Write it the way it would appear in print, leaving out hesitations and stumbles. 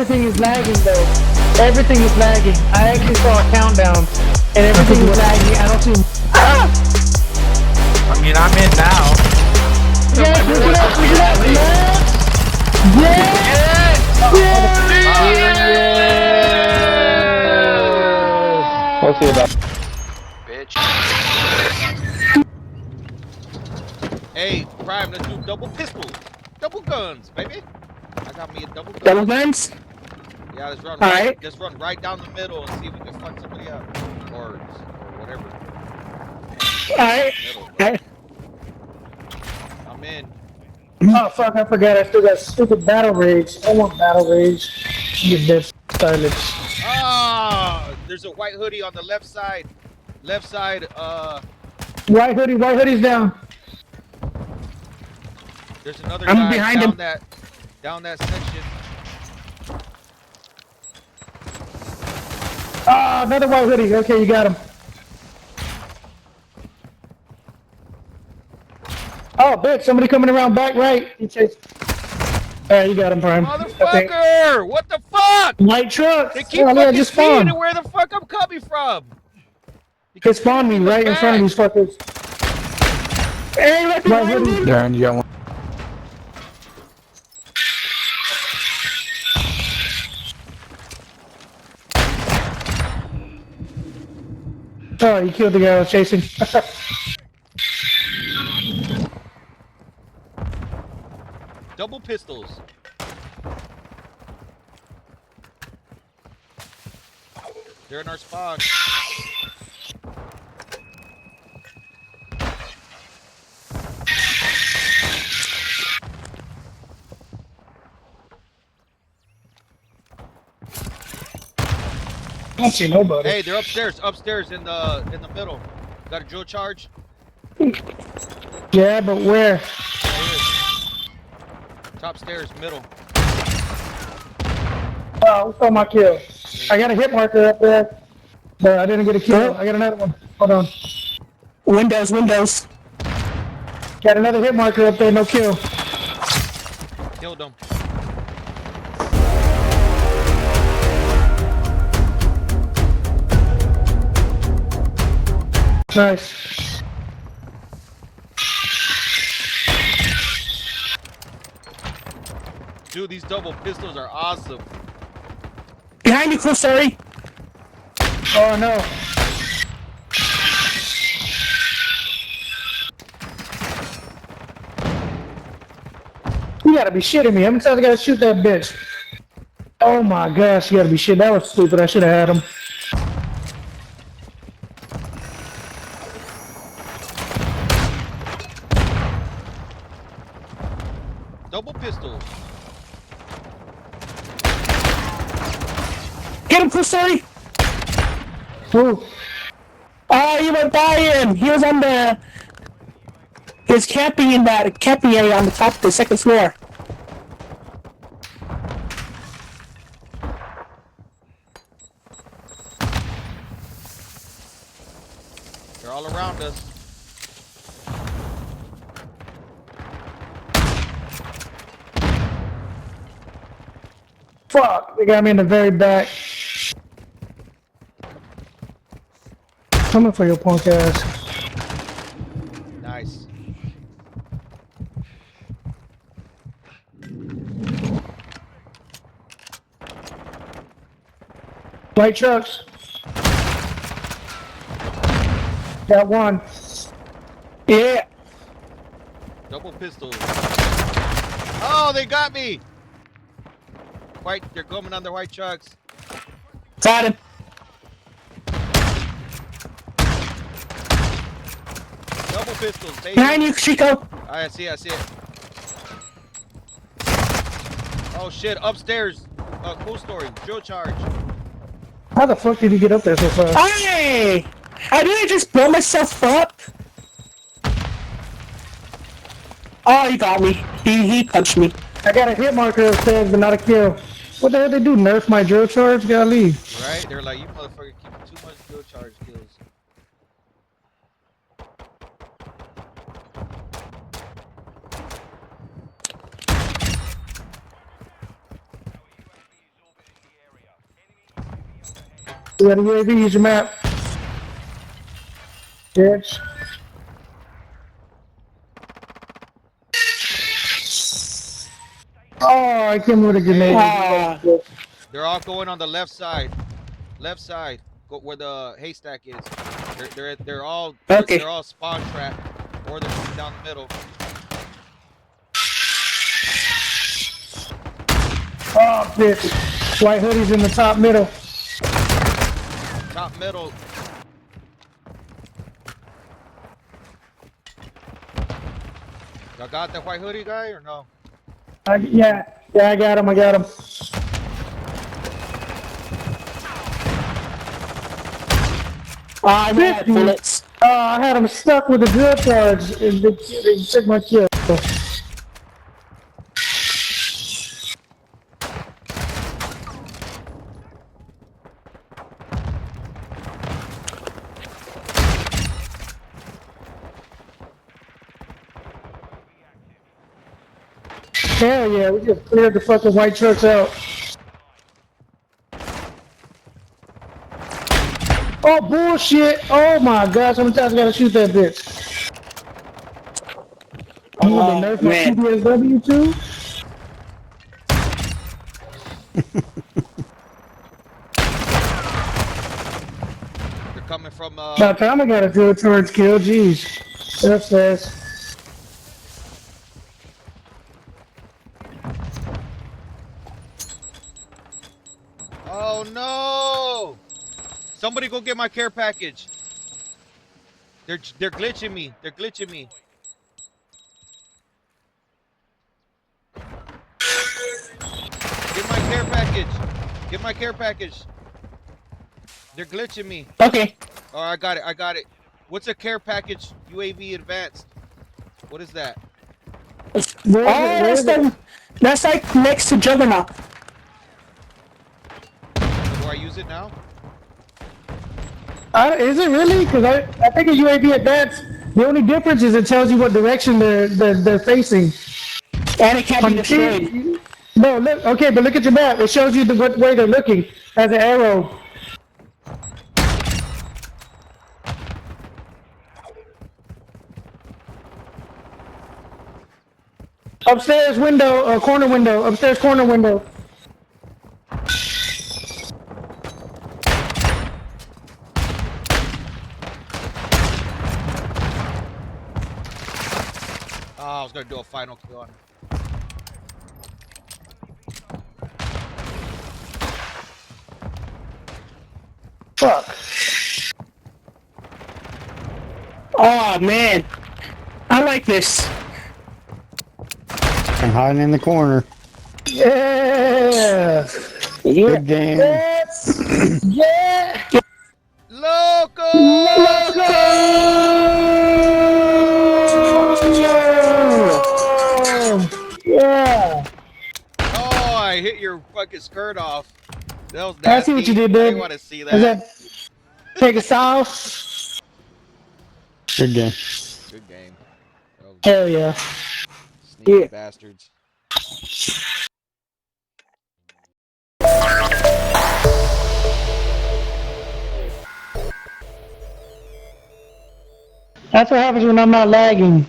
everything is lagging though. Everything is lagging. I actually saw a countdown, and everything is lagging. I don't see. Ah! I mean, I'm in now. Yeah, push it up, yeah! We'll see about. Bitch. Hey, Prime, let's do double pistols. Double guns, baby. I got me a double gun. Double guns? Yeah, let's run let's run right down the middle and see if we can fuck somebody up. Or whatever. Alright. Alright. I'm in. Oh fuck, I forgot I still got stupid battle rage. I want battle rage. Get that silence. Ah, there's a white hoodie on the left side. Left side, White hoodie's down. there's another guy behind him. Down that section. Ah, another white hoodie. Okay, you got him. Oh, bitch, somebody coming around back right. Alright, you got him, Prime. Motherfucker! What the fuck? White truck! They keep fucking seeing where the fuck I'm coming from. They spawned me right in front of these fuckers. Hey, right behind me! Darren, you got one. Oh, you killed the guy I was chasing. Double pistols. They're in our spawn. I don't see nobody. Hey, they're upstairs in the middle. Got a drill charge? Yeah, but where? Top stairs, middle. Oh, what's on my kill? I got a hit marker up there, but I didn't get a kill. I got another one. Hold on. Windows. Got another hit marker up there, no kill. Killed him. Nice. Dude, these double pistols are awesome. Behind you, Chris, sorry. Oh no. You gotta be shitting me. How many times I gotta shoot that bitch? Oh my gosh, you gotta be shitting. That was stupid. I should have had him. Double pistols. Get him, Chris, sorry. Ooh. Oh, he went by him. He was on the... He was camping in that camping area on the top of the second floor. They're all around us. Fuck, they got me in the very back. Coming for your punk ass. Nice. White trucks. Got one. Yeah. Double pistols. Oh, they got me. White, they're coming on their white trucks. Got him. Double pistols, baby. Behind you, Chico. I see it. Oh shit, upstairs. Cool story. Drill charge. How the fuck did you get up there so fast? Hey! I didn't just blow myself up. Oh, he got me. He punched me. I got a hit marker upstairs, but not a kill. What the hell they do? Nerf my drill charge? Gotta leave. Right? They're like, you motherfucker keep too much drill charge kills. You got a UAV, use your map. Bitch. Oh, I came with a grenade. They're all going on the left side. Left side, where the haystack is. They're all Okay. they're all spawn trapped, or they're coming down the middle. Oh, bitch. White hoodies in the top middle. Top middle. Y'all got that white hoodie guy or no? Yeah, I got him. I ran out of bullets. I had him stuck with a drill charge and they took my kill. Hell yeah, we just cleared the fucking white trucks out. Oh, bullshit. Oh my gosh, how many times I gotta shoot that bitch? They nerfed my Man. PTSW too? They're coming from By the time I got a drill charge kill, jeez. That's fast. Oh no! Somebody go get my care package. They're glitching me. They're glitching me. Get my care package. Get my care package. They're glitching me. Okay. Oh, I got it. What's a care package? UAV advanced. What is that? That's like next to Juggernaut. Do I use it now? Is it really? Because I think a UAV advanced, the only difference is it tells you what direction they're facing. And it can't be destroyed. No, look, okay, but look at your map. It shows you what way they're looking as an arrow. Upstairs window, corner window. Upstairs corner window. Oh, I was gonna do a final kill on him. Fuck. Oh man. I like this. I'm hiding in the corner. Yeah. Good game. Yes. Yeah. Loco! Let's go. Yeah. Oh, I hit your fucking skirt off. That was nasty. I see what you did I there. didn't want to see that. Take a south. Good game. Good game. Hell yeah. Sneaky bastards. That's what happens when I'm not lagging.